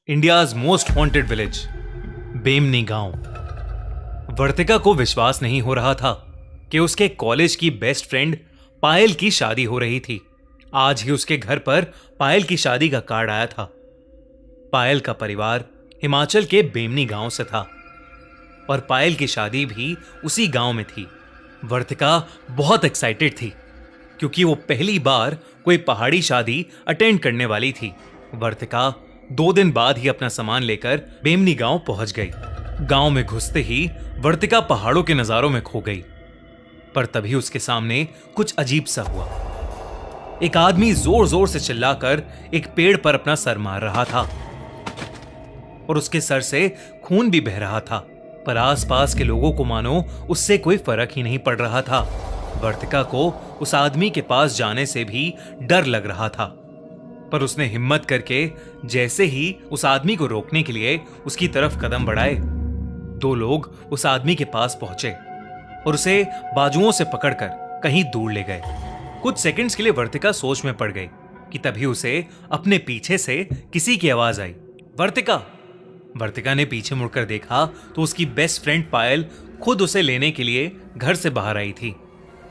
India's most haunted village, बेमनी गांव। वर्तिका को विश्वास नहीं हो रहा था कि उसके कॉलेज की बेस्ट फ्रेंड पायल की शादी हो रही थी। आज ही उसके घर पर पायल की शादी का कार्ड आया था। पायल का परिवार हिमाचल के बेमनी गांव से था और पायल की शादी भी उसी गांव में थी। वर्तिका बहुत एक्साइटेड थी क्योंकि वो पहली बार कोई पहाड़ी शादी अटेंड करने वाली थी। वर्तिका 2 दिन बाद ही अपना सामान लेकर बेमनी गांव पहुंच गई। गांव में घुसते ही वर्तिका पहाड़ों के नजारों में खो गई, पर तभी उसके सामने कुछ अजीब सा हुआ। एक आदमी जोर जोर से चिल्लाकर एक पेड़ पर अपना सर मार रहा था और उसके सर से खून भी बह रहा था, पर आसपास के लोगों को मानो उससे कोई फर्क ही नहीं पड़ रहा था। वर्तिका को उस आदमी के पास जाने से भी डर लग रहा था, पर उसने हिम्मत करके जैसे ही उस आदमी को रोकने के लिए उसकी तरफ कदम बढ़ाए, 2 लोग उस आदमी के पास पहुंचे और उसे बाजुओं से पकड़कर कहीं दूर ले गए। कुछ सेकंड्स के लिए वर्तिका सोच में पड़ गई कि तभी उसे अपने पीछे से किसी की आवाज आई, वर्तिका। वर्तिका ने पीछे मुड़कर देखा तो उसकी बेस्ट फ्रेंड पायल खुद उसे लेने के लिए घर से बाहर आई थी।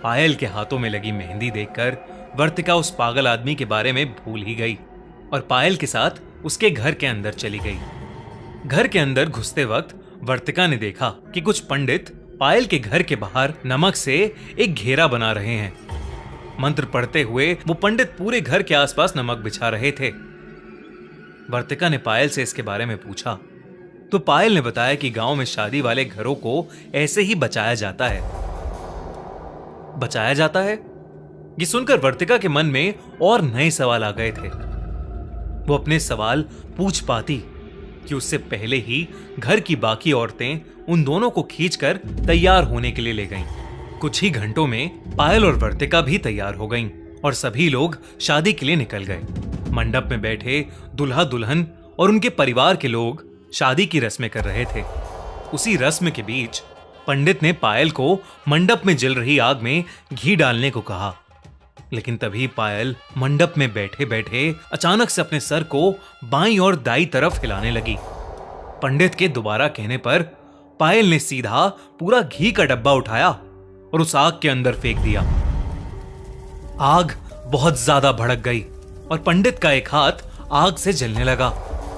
पायल के हाथों में लगी मेहंदी देखकर वर्तिका उस पागल आदमी के बारे में भूल ही गई और पायल के साथ उसके घर के अंदर चली गई। घर के अंदर घुसते वक्त वर्तिका ने देखा कि कुछ पंडित पायल के घर के बाहर नमक से एक घेरा बना रहे हैं। मंत्र पढ़ते हुए वो पंडित पूरे घर के आसपास नमक बिछा रहे थे। वर्तिका ने पायल से इसके बारे में पूछा तो पायल ने बताया कि गांव में शादी वाले घरों को ऐसे ही बचाया जाता है। बचाया जाता है? ये सुनकर वर्तिका के मन में और नए सवाल आ गए थे। वो अपने सवाल पूछ पाती कि उससे पहले ही घर की बाकी औरतें उन दोनों को खींचकर तैयार होने के लिए ले गईं। कुछ ही घंटों में पायल और वर्तिका भी तैयार हो गईं और सभी लोग शादी के लिए निकल गए। मंडप में बैठे दूल्हा दुल्हन और उनके परिवार के लोग शादी की रस्में कर रहे थे। उसी रस्म के बीच पंडित ने पायल को मंडप में जल रही आग में घी डालने को कहा, लेकिन तभी पायल मंडप में बैठे बैठे अचानक से अपने सर को बाईं और दाईं तरफ हिलाने लगी। पंडित के दोबारा कहने पर पायल ने सीधा पूरा घी का डब्बा उठाया और उस आग के अंदर फेंक दिया। आग बहुत ज्यादा भड़क गई और पंडित का एक हाथ आग से जलने लगा।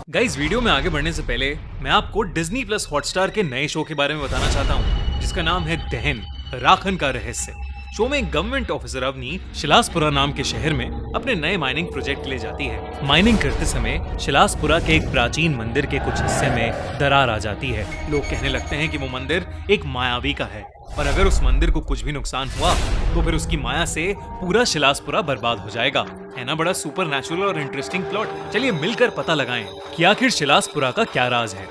गाइस, वीडियो में आगे बढ़ने से पहले मैं आपको डिज्नी प्लस हॉटस्टार के नए शो के बारे में बताना चाहता हूँ, जिसका नाम है दहन, राखन का रहस्य। शो में एक गवर्नमेंट ऑफिसर अवनी शिलासपुरा नाम के शहर में अपने नए माइनिंग प्रोजेक्ट के लिए जाती है। माइनिंग करते समय शिलासपुरा के एक प्राचीन मंदिर के कुछ हिस्से में दरार आ जाती है। लोग कहने लगते हैं कि वो मंदिर एक मायावी का है और अगर उस मंदिर को कुछ भी नुकसान हुआ तो फिर उसकी माया से पूरा शिलासपुरा बर्बाद हो जाएगा। है ना बड़ा सुपर नेचुरल और इंटरेस्टिंग प्लॉट? चलिए मिलकर पता लगाएं कि आखिर शिलासपुरा का क्या राज है।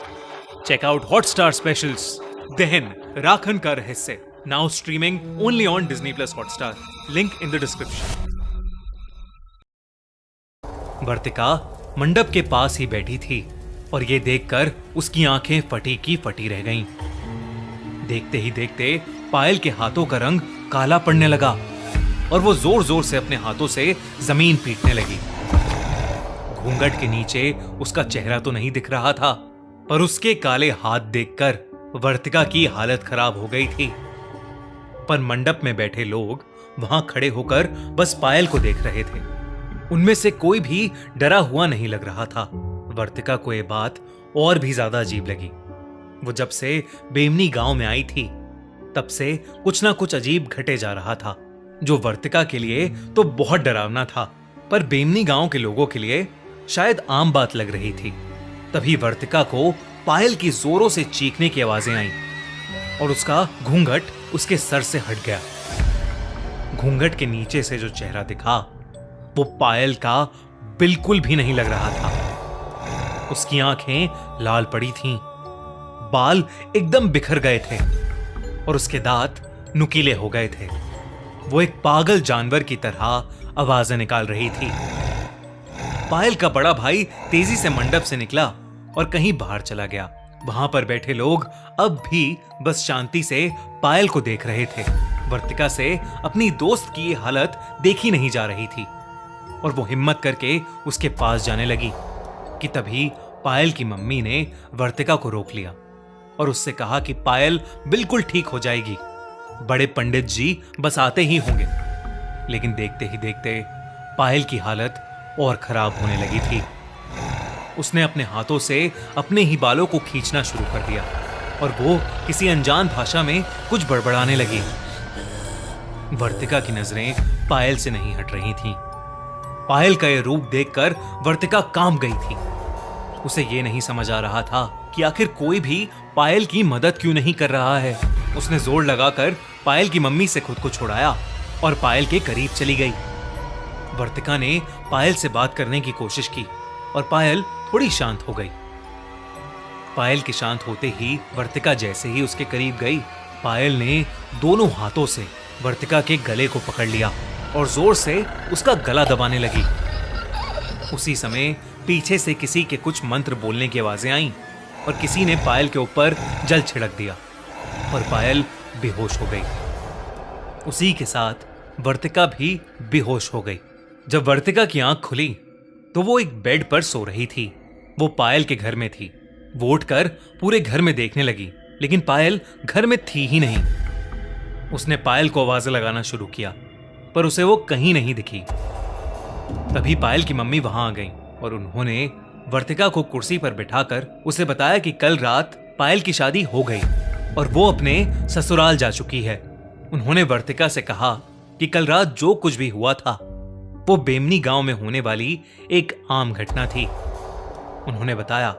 चेक आउट हॉटस्टार स्पेशल्स दहन, राखन का रहस्य, now streaming only on Disney Plus Hotstar. Link in the description. वर्तिका मंडप के पास ही बैठी थी और ये देखकर उसकी आंखें फटी की फटी रह गईं। देखते ही देखते पायल के हाथों का रंग काला पड़ने लगा और वो जोर जोर से अपने हाथों से जमीन पीटने लगी। घूंघट के नीचे उसका चेहरा तो नहीं दिख रहा था, पर उसके काले हाथ देखकर वर्तिका की हालत खराब हो गई थी। पर मंडप में बैठे लोग वहां खड़े होकर बस पायल को देख रहे थे। उनमें से कोई भी डरा हुआ नहीं लग रहा था। वर्तिका को यह बात और भी ज्यादा अजीब लगी। वो जब से बेमनी गांव में आई थी तब से कुछ ना कुछ अजीब घटे जा रहा था, जो वर्तिका के लिए तो बहुत डरावना था, पर बेमनी गांव के लोगों के लिए शायद आम बात लग रही थी। तभी वर्तिका को पायल की जोरों से चीखने की आवाजें आईं और उसका घूंघट उसके सर से हट गया। घूंघट के नीचे से जो चेहरा दिखा वो पायल का बिल्कुल भी नहीं लग रहा था। उसकी आंखें लाल पड़ी थीं, बाल एकदम बिखर गए थे और उसके दांत नुकीले हो गए थे। वो एक पागल जानवर की तरह आवाजें निकाल रही थी। पायल का बड़ा भाई तेजी से मंडप से निकला और कहीं बाहर चला गया। वहां पर बैठे लोग अब भी बस शांति से पायल को देख रहे थे। वर्तिका से अपनी दोस्त की हालत देखी नहीं जा रही थी और वो हिम्मत करके उसके पास जाने लगी कि तभी पायल की मम्मी ने वर्तिका को रोक लिया और उससे कहा कि पायल बिल्कुल ठीक हो जाएगी, बड़े पंडित जी बस आते ही होंगे। लेकिन देखते ही देखते पायल की हालत और खराब होने लगी थी। उसने अपने हाथों से अपने ही बालों को खींचना शुरू कर दिया और वो किसी अनजान भाषा में कुछ बड़बड़ाने लगी। वर्तिका की नजरें पायल से नहीं हट रही थीं। पायल का यह रूप देखकर वर्तिका कांप गई थी। उसे यह नहीं समझ आ रहा था कि आखिर कोई भी पायल की मदद क्यों नहीं कर रहा है। उसने जोर लगाकर पायल की मम्मी से खुद को छुड़ाया और पायल के करीब चली गई। वर्तिका ने पायल से बात करने की कोशिश की और पायल थोड़ी शांत हो गई। पायल के शांत होते ही वर्तिका जैसे ही उसके करीब गई, पायल ने दोनों हाथों से वर्तिका के गले को पकड़ लिया और जोर से उसका गला दबाने लगी। उसी समय पीछे से किसी के कुछ मंत्र बोलने की आवाजें आईं और किसी ने पायल के ऊपर जल छिड़क दिया और पायल बेहोश हो गई। उसी के साथ वर्तिका भी बेहोश हो गई। जब वर्तिका की आंख खुली तो वो एक बेड पर सो रही थी। वो पायल के घर में थी। वो उठकर पूरे घर में देखने लगी, लेकिन पायल घर में थी ही नहीं। उसने पायल को आवाजें लगाना शुरू किया, पर उसे वो कहीं नहीं दिखी। तभी पायल की मम्मी वहां आ गईं और उन्होंने वर्तिका को कुर्सी पर बिठाकर उसे बताया कि कल रात पायल की शादी हो गई और वो अपने ससुराल जा चुकी है। उन्होंने वर्तिका से कहा कि कल रात जो कुछ भी हुआ था वो बेमनी गांव में होने वाली एक आम घटना थी। उन्होंने बताया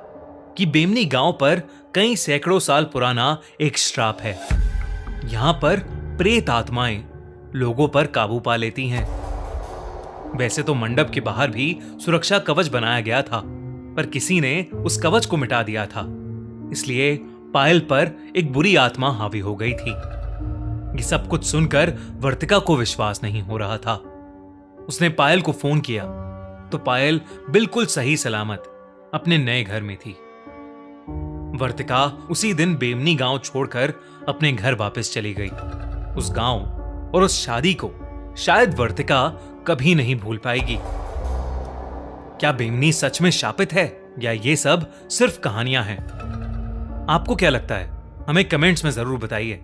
कि बेमनी गांव पर कई सैकड़ों साल पुराना एक श्राप है। यहां पर प्रेत आत्माएं लोगों पर काबू पा लेती हैं। वैसे तो मंडप के बाहर भी सुरक्षा कवच बनाया गया था, पर किसी ने उस कवच को मिटा दिया था। इसलिए पायल पर एक बुरी आत्मा हावी हो गई थी। ये सब कुछ सुनकर वर्तिका को विश्वास नहीं हो रहा था। उसने पायल को फोन किया तो पायल बिल्कुल सही सलामत अपने नए घर में थी। वर्तिका उसी दिन बेमनी गांव छोड़कर अपने घर वापस चली गई। उस गांव और उस शादी को शायद वर्तिका कभी नहीं भूल पाएगी। क्या बेमनी सच में शापित है या ये सब सिर्फ कहानियां हैं? आपको क्या लगता है? हमें कमेंट्स में जरूर बताइए।